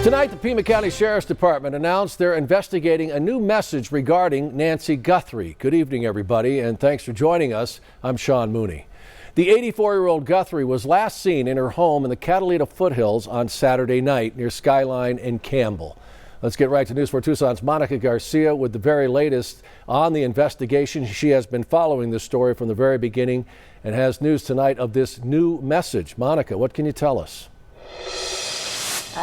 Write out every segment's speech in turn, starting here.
Tonight, the Pima County Sheriff's Department announced they're investigating a new message regarding Nancy Guthrie. Good evening, everybody, and thanks for joining us. I'm Sean Mooney. The 84-year-old Guthrie was last seen in her home in the Catalina foothills on Saturday night near Skyline and Campbell. Let's get right to News 4 Tucson's Monica Garcia with the very latest on the investigation. She has been following this story from the very beginning and has news tonight of this new message. Monica, what can you tell us?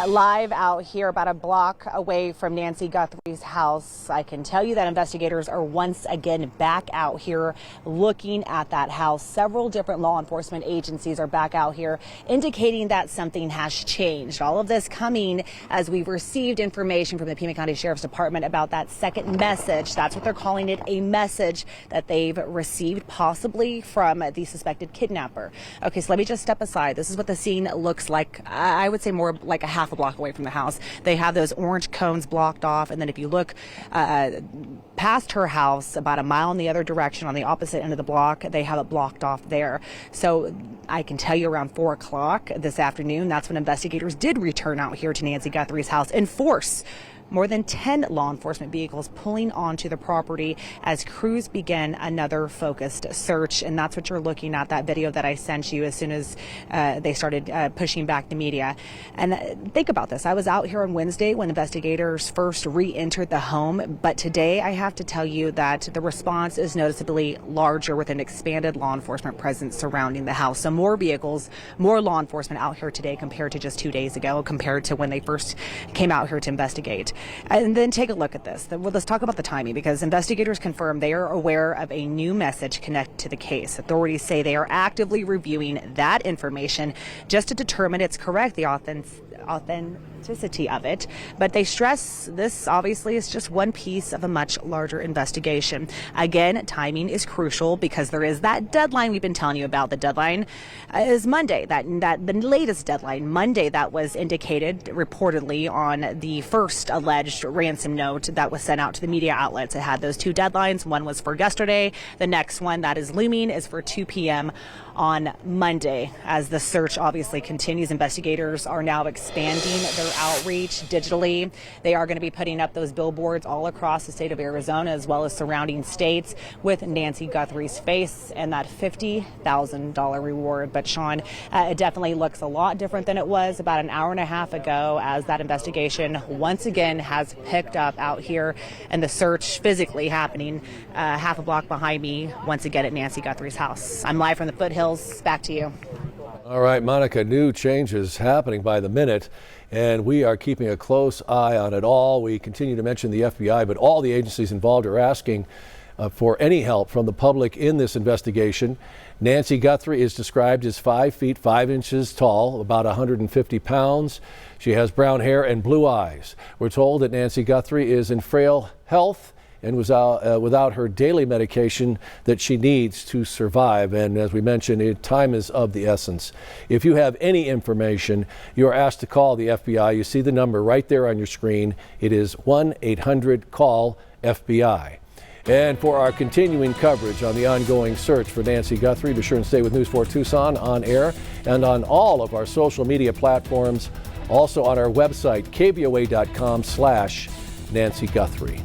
Live out here about a block away from Nancy Guthrie's house. I can tell you that investigators are once again back out here looking at that house. Several different law enforcement agencies are back out here indicating that something has changed. All of this coming as we've received information from the Pima County Sheriff's Department about that second message. That's what they're calling it, a message that they've received possibly from the suspected kidnapper. Okay, so let me just step aside. This is what the scene looks like. I would say more like a half a block away from the house. They have those orange cones blocked off, and then if you look past her house about a mile in the other direction on the opposite end of the block, they have it blocked off there. So I can tell you around 4 o'clock this afternoon, that's when investigators did return out here to Nancy Guthrie's house in force. More than 10 law enforcement vehicles pulling onto the property as crews begin another focused search. And that's what you're looking at, that video that I sent you as soon as they started pushing back the media. And think about this. I was out here on Wednesday when investigators first re-entered the home. But today I have to tell you that the response is noticeably larger with an expanded law enforcement presence surrounding the house. So more vehicles, more law enforcement out here today compared to just 2 days ago, compared to when they first came out here to investigate. And then take a look at this. Well, let's talk about the timing, because investigators confirm they are aware of a new message connected to the case. Authorities say they are actively reviewing that information just to determine it's correct, the authenticity of it. But they stress this obviously is just one piece of a much larger investigation. Again, timing is crucial because there is that deadline we've been telling you about. The deadline is Monday, that the latest deadline, Monday, that was indicated reportedly on the first alleged ransom note that was sent out to the media outlets. It had those two deadlines. One was for yesterday. The next one that is looming is for 2 p.m. on Monday. As the search obviously continues, investigators are now expanding their outreach digitally. They are going to be putting up those billboards all across the state of Arizona as well as surrounding states with Nancy Guthrie's face and that $50,000 reward. But Sean, it definitely looks a lot different than it was about an hour and a half ago, as that investigation once again has picked up out here and the search physically happening half a block behind me once again at Nancy Guthrie's house. I'm live from the foothills. Back to you. All right, Monica, new changes happening by the minute, and we are keeping a close eye on it all. We continue to mention the FBI, but all the agencies involved are asking for any help from the public in this investigation. Nancy Guthrie is described as 5 feet 5 inches tall, about 150 pounds. She has brown hair and blue eyes. We're told that Nancy Guthrie is in frail health and was without her daily medication that she needs to survive. And as we mentioned, time is of the essence. If you have any information, you are asked to call the FBI. You see the number right there on your screen. It is 1-800-CALL-FBI. And for our continuing coverage on the ongoing search for Nancy Guthrie, be sure and stay with News 4 Tucson on air and on all of our social media platforms. Also on our website, KVOA.com/Nancy Guthrie.